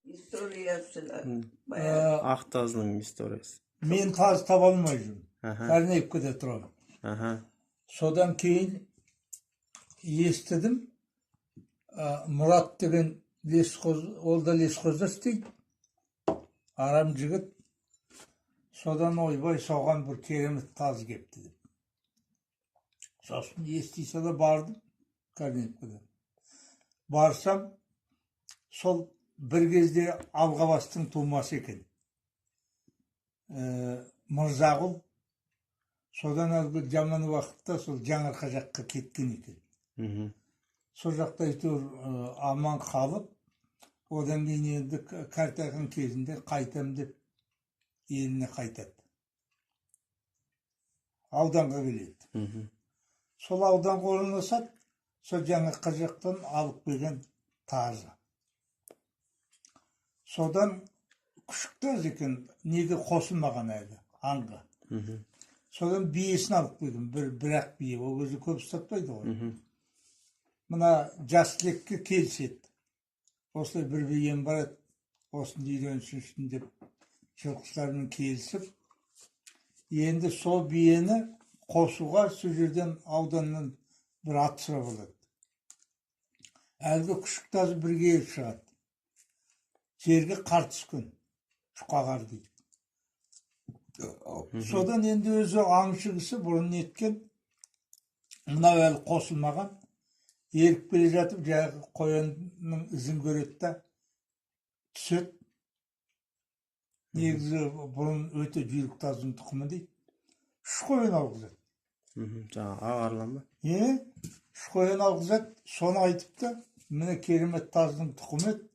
Историясы да М. баягы. Ақ тазының историясы. Мен таз таба алмай жүрмін. Аха. Корнеевкада тұрамын. Аха. Содан кейін естідім, Мұрат деген лесхоз, ол да лесхозда істейді. Арам жігіт. Содан ойбай соған бір керемет таз кепті деп. Сосын ести сала бардым Корнеевкада. Барсам, сол бір кезде Алғабастың тумасы екен. Мырзағұл. Содан әлгі жаман уақытта сол Жаңарқа жаққа кеткен екен. Мгм. Сол жақта әйтеуір аман қалып, одан кейін енді картайған кезінде қайтам деп еліне қайтады. Ауданға келеді. Мгм. Сол ауданға орналасады, сол Жаңарқа жақтан алып келген тазы. Содан күшік таз екен, неге қосылмаған әлі аңға. Мгм. Содан биесін алып келген, бір-ақ бие, ол кезде көп ұстатпайды ғой. Мгм. Мына жаслекке келседі. Осылай бір бием барады, осыны үйренсінші деп жылқышылармен келісіп, енді сол биені қосуға сол жерден ауданнан бір ат сұрап алады. Әлгі күшік тазы бірге келіп шығады. Жерге қар түскен, шұқағар дейді. Содан енді өзі аңшы кісі бұрын неткен, мынау әлі қосылмаған, еріп келе жатып, жаңағы қоянның ізін көреді да түседі. Негізі бұрын өте жүйрік таздың тұқымы дейді. Үш қоян алғызады. Мгм. Жаңа ағарлан ба? Үш қоян алғызады, соны айтыпты, міне керемет таздың тұқымы еді.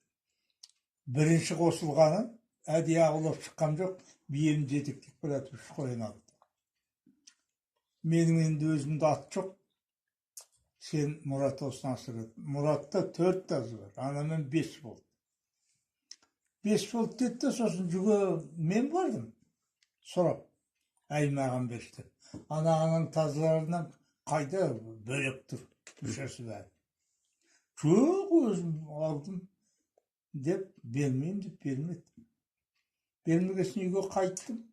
Бірінші қосылғаны, әдейі аулап шыққан жоқ, бием жетектеп келатып үш қоян алды. Менің енді өзімде ат жоқ. Сен Мұрат осыны асырады. Мұратта 4 тазы бар, анамен 5 болды. 5 болды деді де, сосын жүге мен бардым. Сұрап, әй маған берші. Ананың тазыларынан қайда бөлек тұр, үшесі бәрі. Жоқ, өзім алдым деп, бермеймін деп бермеді. Бермегесін үйге қайттым.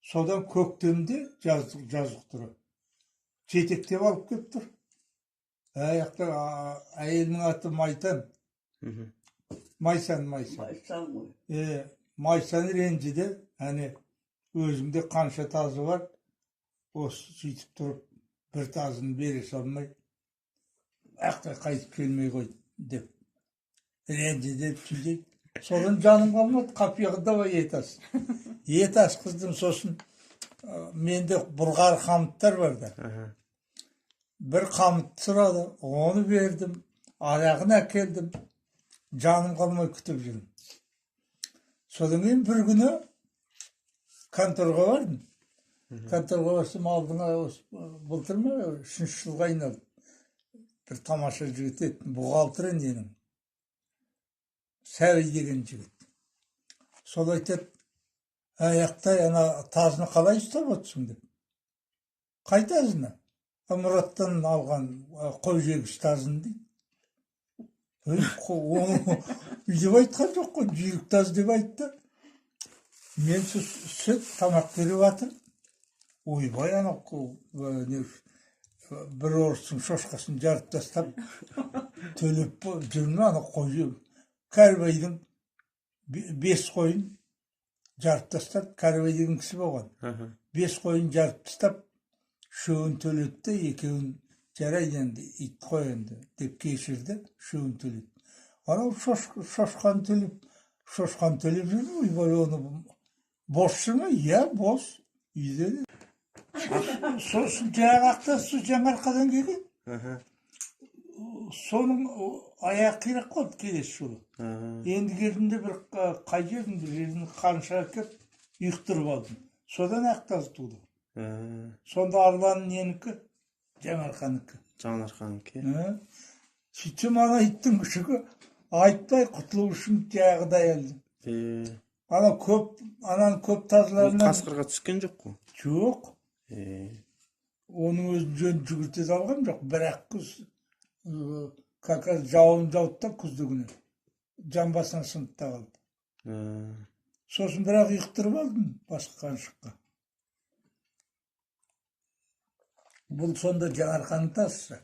Содан көктемде жазық тұры. Жетектеп алып кеп тұр. Әйелінің аты Майтан. Мгм. Майсан. Майсан ғой. Майсан ренжіде, әне өзімде қанша тазы бар, осы сөйтіп тұрып, бір тазын бере салмай, қайтып келмей қой деп. Ренжіде сөйтейді. Содан жаным қалмады, қапияға давай ет ас. Ет асқыздым, сосын менде бұрғар қамыттар бар да. Аха. Бір қамыт сұрады, оны бердім, аяғын әкелдім, жаным қалмай күтіп жүрмін. Содан кейін бір күні конторға бардым. Конторға барсам алдыңа былтыр ма, 3-ші жылға айналды. Бір тамаша жігіт еді, бухгалтер ненің. Сәби деген жігіт. Сол айтады, аяқтай ана тазыны қалай ұстап отырсың деп. Қай тазыны? Мұраттан алған қой жегіш тазын дейді. Оны деп айтқан жоқ қой, жүйрік таз деп айтты. Мен сүт тамақ беріп жатыр. Ойбай ана бір орыстың шошқасын жарып тастап, төлеп жүрме ана қой. Кәрібайдың 5 қойын жарып тастап, Кәрібай деген кісі болған. 5 қойын жарып тастап, үшеуін төлетті, екеуін жарайды енді, ит қой енді деп кешірді, үшеуін төлетті. Анау шошқан төлеп жүрді, ойбай оны бос жүрме? Иә, бос. Үйде. Сосын жаңағы Жаңарқадан келген. Соның аяқ қирап қалды келесі жолы. Енді келдімде бір қай жердің қанша кеп ұйықтырып алдым. Содан ақтаз туды. Сонда Арланның ненікі, Жаңарқаныкі. Сөйтсем ана иттің күшігі айтпай құтылу үшін жағыдай әлді. Ананың көп тазыларынан... Қасқырға түскен жоқ қой? Жоқ. Оның өзін жөн жүгіртеді алған жоқ. Бірақ күз, жауын жауыттан күзді күні. жамбасынан сынып та қалды. Сосын бірақ ұйықтырып алдым басқа қаншыққа. Бұл сонда жаңарқанын тасысы.